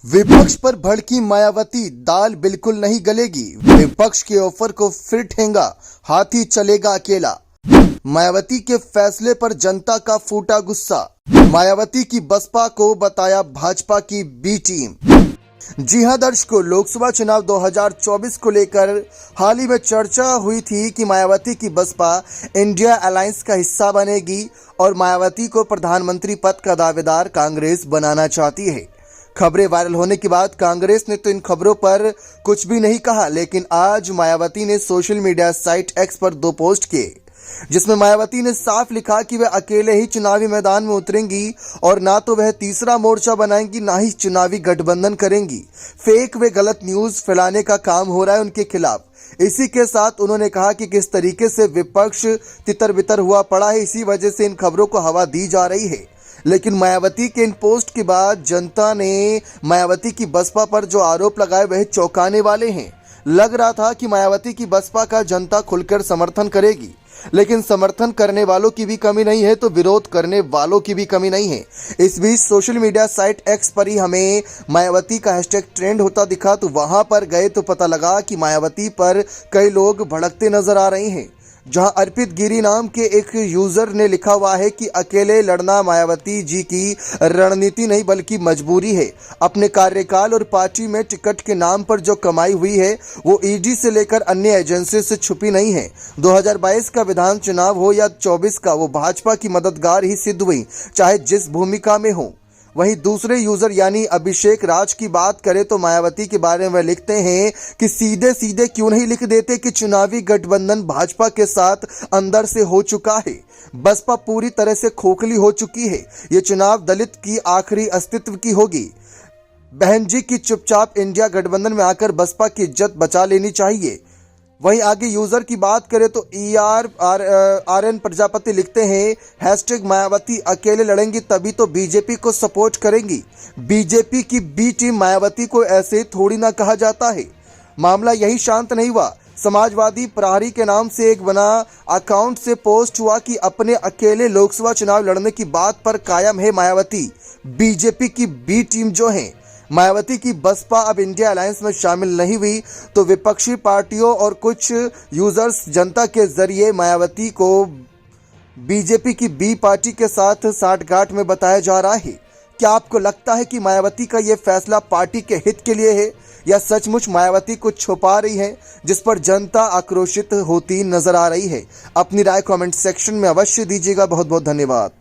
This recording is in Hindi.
विपक्ष पर भड़की मायावती, दाल बिल्कुल नहीं गलेगी। विपक्ष के ऑफर को फिर ठेंगा, हाथी चलेगा अकेला। मायावती के फैसले पर जनता का फूटा गुस्सा। मायावती की बसपा को बताया भाजपा की बी टीम। जी हां दर्शकों, लोकसभा चुनाव 2024 को लेकर हाल ही में चर्चा हुई थी कि मायावती की बसपा इंडिया अलायंस का हिस्सा बनेगी और मायावती को प्रधानमंत्री पद का दावेदार कांग्रेस बनाना चाहती है। खबरें वायरल होने के बाद कांग्रेस ने तो इन खबरों पर कुछ भी नहीं कहा, लेकिन आज मायावती ने सोशल मीडिया साइट एक्स पर 2 पोस्ट किए, जिसमें मायावती ने साफ लिखा कि वह अकेले ही चुनावी मैदान में उतरेंगी और ना तो वह तीसरा मोर्चा बनाएंगी, ना ही चुनावी गठबंधन करेंगी। फेक व गलत न्यूज फैलाने का काम हो रहा है उनके खिलाफ। इसी के साथ उन्होंने कहा कि किस तरीके से विपक्ष तितर बितर हुआ पड़ा है, इसी वजह से इन खबरों को हवा दी जा रही है। लेकिन मायावती के इन पोस्ट के बाद जनता ने मायावती की बसपा पर जो आरोप लगाए वह चौंकाने वाले हैं। लग रहा था कि मायावती की बसपा का जनता खुलकर समर्थन करेगी, लेकिन समर्थन करने वालों की भी कमी नहीं है तो विरोध करने वालों की भी कमी नहीं है। इस बीच सोशल मीडिया साइट एक्स पर ही हमें मायावती का हैशटैग ट्रेंड होता दिखा, तो वहां पर गए तो पता लगा कि मायावती पर कई लोग भड़कते नजर आ रहे हैं। जहां अर्पित गिरी नाम के एक यूजर ने लिखा हुआ है कि अकेले लड़ना मायावती जी की रणनीति नहीं बल्कि मजबूरी है। अपने कार्यकाल और पार्टी में टिकट के नाम पर जो कमाई हुई है वो ईडी से लेकर अन्य एजेंसी से छुपी नहीं है। 2022 का विधान चुनाव हो या 24 का, वो भाजपा की मददगार ही सिद्ध हुई, चाहे जिस भूमिका में हो। वहीं दूसरे यूजर यानी अभिषेक राज की बात करें तो मायावती के बारे में वह लिखते हैं कि सीधे सीधे क्यों नहीं लिख देते कि चुनावी गठबंधन भाजपा के साथ अंदर से हो चुका है। बसपा पूरी तरह से खोखली हो चुकी है। ये चुनाव दलित की आखिरी अस्तित्व की होगी। बहन जी की चुपचाप इंडिया गठबंधन में आकर बसपा की इज्जत बचा लेनी चाहिए। वहीं आगे यूजर की बात करें तो ERRN प्रजापति लिखते हैं हैशटैग मायावती अकेले लड़ेंगी तभी तो बीजेपी को सपोर्ट करेंगी। बीजेपी की बी टीम मायावती को ऐसे थोड़ी ना कहा जाता है। मामला यही शांत नहीं हुआ। समाजवादी प्रहरी के नाम से एक बना अकाउंट से पोस्ट हुआ कि अपने अकेले लोकसभा चुनाव लड़ने की बात पर कायम है मायावती। बीजेपी की बी टीम जो है मायावती की बसपा अब इंडिया अलायंस में शामिल नहीं हुई तो विपक्षी पार्टियों और कुछ यूजर्स जनता के जरिए मायावती को बीजेपी की बी पार्टी के साथ साठगांठ में बताया जा रहा है। क्या आपको लगता है कि मायावती का यह फैसला पार्टी के हित के लिए है या सचमुच मायावती कुछ छुपा रही है जिस पर जनता आक्रोशित होती नजर आ रही है? अपनी राय कमेंट सेक्शन में अवश्य दीजिएगा। बहुत बहुत धन्यवाद।